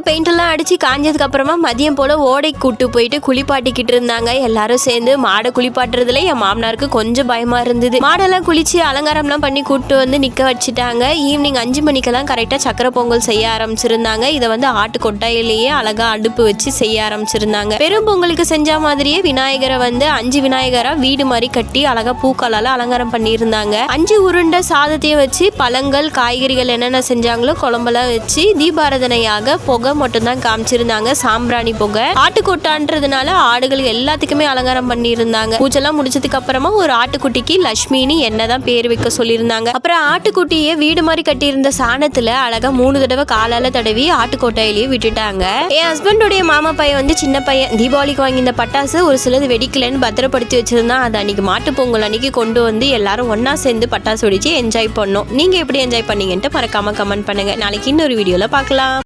Paint எல்லாம் அடிச்சு காஞ்சதுக்கு அப்புறமா மதியம் போல ஓடை கூட்டு போயிட்டு குளிப்பாட்டிக்கிட்டு இருந்தாங்க. எல்லாரும் சேர்ந்து மாடை குளிப்பாட்டுறதுல என் மாமனாருக்கு கொஞ்சம் பயமா இருந்தது. மாடெல்லாம் குளிச்சு அலங்காரம்லாம் பண்ணி கூட்டு வந்து நிக்க வச்சுட்டாங்க. ஈவினிங் 5 மணிக்கெல்லாம் கரெக்டா சக்கரை பொங்கல் செய்ய ஆரம்பிச்சிருந்தாங்க. இதை வந்து ஆட்டு கொட்டாயிலேயே அழகா அடுப்பு வச்சு செய்ய ஆரம்பிச்சிருந்தாங்க. பெரும் பொங்கலுக்கு செஞ்ச மாதிரியே விநாயகரை வந்து 5 விநாயகரா வீடு மாதிரி கட்டி அழகா பூக்களால அலங்காரம் பண்ணியிருந்தாங்க. 5 உருண்டை சாதத்தையும் வச்சு பழங்கள் காய்கறிகள் என்னென்ன செஞ்சாங்களோ குழம்பெல்லாம் வச்சு தீபாரதனையாக புகை மட்டும்தான் காமிச்சிருந்தாங்க. சாம்பிராணி புகை. ஆட்டுக்கொட்டான்றதுனால ஆடுகள் எல்லாத்துக்குமே அலங்காரம் பண்ணியிருந்தாங்க. பூஜெல்லாம் முடிச்சதுக்கு அப்புறமா ஒரு ஆட்டுக்குட்டிக்கு லட்சுமின்னு என்னதான் பேர் வைக்க சொல்லியிருந்தாங்க. அப்புறம் ஆட்டுக்குட்டியை வீடு மாதிரி கட்டியிருந்த சாணத்துல அழகா 3 தடவை காலால தடவி ஆட்டுக்கொட்டையிலேயே விட்டுட்டாங்க. என் ஹஸ்பண்டோடைய மாமா பையன் வந்து சின்ன பையன் தீபாவளிக்கு வாங்கி இந்த பட்டாசு ஒரு சிலது வெடிக்கலன்னு பத்திரப்படுத்தி வச்சிருந்தான். அது அன்னைக்கு மாட்டு பொங்கல் அன்னைக்கு கொண்டு வந்து எல்லாரும் ஒன்னா சேர்ந்து பட்டாசு வெடிச்சு என்ஜாய் பண்ணோம். நீங்க எப்படி என்ஜாய் பண்ணீங்கன்ட்டு மறக்காம கமெண்ட் பண்ணுங்க. நாளைக்கு இன்னொரு வீடியோல பார்க்கலாம்.